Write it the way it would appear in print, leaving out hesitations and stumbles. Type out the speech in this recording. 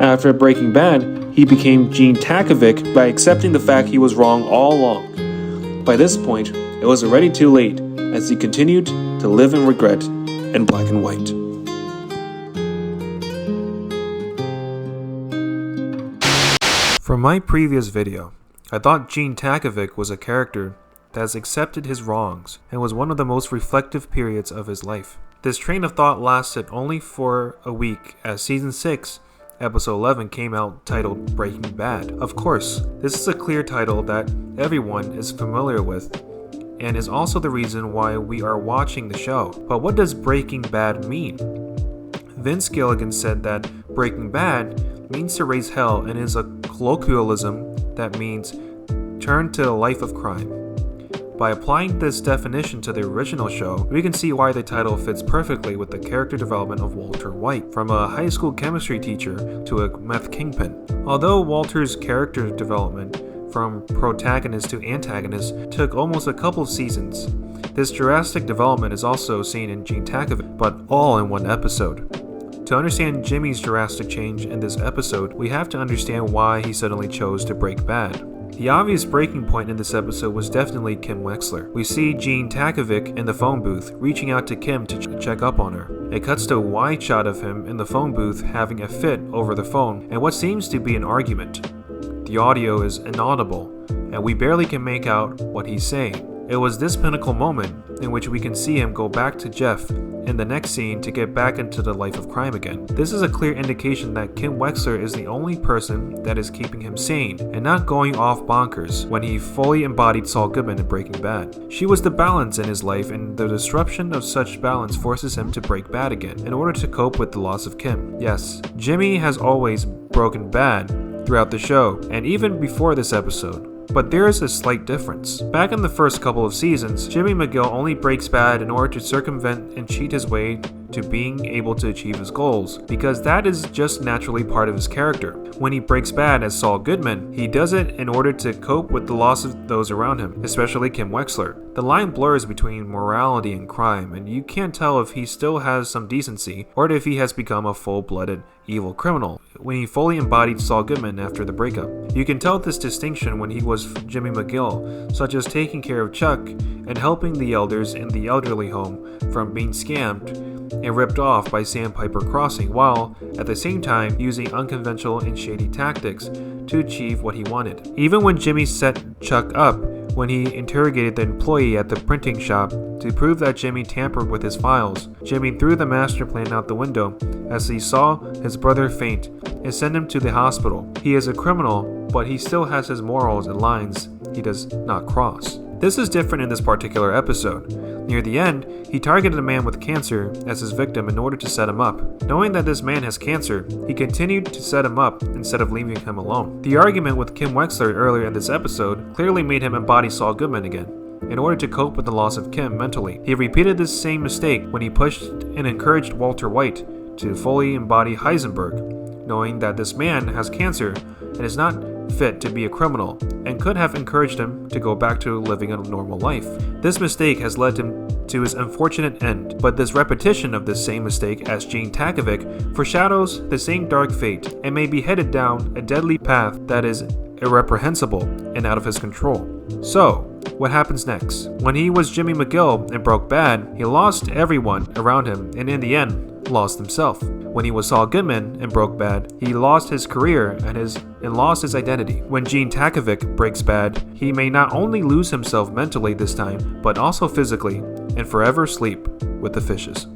After Breaking Bad, he became Gene Takovic by accepting the fact he was wrong all along. By this point, it was already too late, as he continued to live in regret in black and white. From my previous video, I thought Gene Takovic was a character that has accepted his wrongs and was one of the most reflective periods of his life. This train of thought lasted only for a week as Season 6, Episode 11 came out titled Breaking Bad. Of course, this is a clear title that everyone is familiar with and is also the reason why we are watching the show. But what does Breaking Bad mean? Vince Gilligan said that Breaking Bad means to raise hell and is a colloquialism that means turn to a life of crime. By applying this definition to the original show, we can see why the title fits perfectly with the character development of Walter White, from a high school chemistry teacher to a meth kingpin. Although Walter's character development from protagonist to antagonist took almost a couple of seasons, this drastic development is also seen in Gene Takovic, but all in one episode. To understand Jimmy's drastic change in this episode, we have to understand why he suddenly chose to break bad. The obvious breaking point in this episode was definitely Kim Wexler. We see Gene Takovic in the phone booth reaching out to Kim to check up on her. It cuts to a wide shot of him in the phone booth having a fit over the phone and what seems to be an argument. The audio is inaudible and we barely can make out what he's saying. It was this pinnacle moment in which we can see him go back to Jeff in the next scene to get back into the life of crime again. This is a clear indication that Kim Wexler is the only person that is keeping him sane and not going off bonkers when he fully embodied Saul Goodman in Breaking Bad. She was the balance in his life, and the disruption of such balance forces him to break bad again in order to cope with the loss of Kim. Yes, Jimmy has always broken bad throughout the show and even before this episode. But there is a slight difference. Back in the first couple of seasons, Jimmy McGill only breaks bad in order to circumvent and cheat his way to being able to achieve his goals, because that is just naturally part of his character. When he breaks bad as Saul Goodman, he does it in order to cope with the loss of those around him, especially Kim Wexler. The line blurs between morality and crime, and you can't tell if he still has some decency or if he has become a full-blooded evil criminal when he fully embodied Saul Goodman after the breakup. You can tell this distinction when he was Jimmy McGill, such as taking care of Chuck and helping the elders in the elderly home from being scammed and ripped off by Sandpiper Crossing, while at the same time using unconventional and shady tactics to achieve what he wanted. Even when Jimmy set Chuck up when he interrogated the employee at the printing shop to prove that Jimmy tampered with his files, Jimmy threw the master plan out the window as he saw his brother faint and sent him to the hospital. He is a criminal, but he still has his morals and lines he does not cross. This is different in this particular episode. Near the end, he targeted a man with cancer as his victim in order to set him up. Knowing that this man has cancer, he continued to set him up instead of leaving him alone. The argument with Kim Wexler earlier in this episode clearly made him embody Saul Goodman again. In order to cope with the loss of Kim mentally, he repeated this same mistake when he pushed and encouraged Walter White to fully embody Heisenberg, knowing that this man has cancer and is not fit to be a criminal, and could have encouraged him to go back to living a normal life. This mistake has led him to his unfortunate end, but this repetition of this same mistake as Gene Takovic foreshadows the same dark fate and may be headed down a deadly path that is irreprehensible and out of his control. So, what happens next? When he was Jimmy McGill and broke bad, he lost everyone around him and in the end, lost himself. When he was Saul Goodman and broke bad, he lost his career and lost his identity. When Gene Takovic breaks bad, he may not only lose himself mentally this time, but also physically, and forever sleep with the fishes.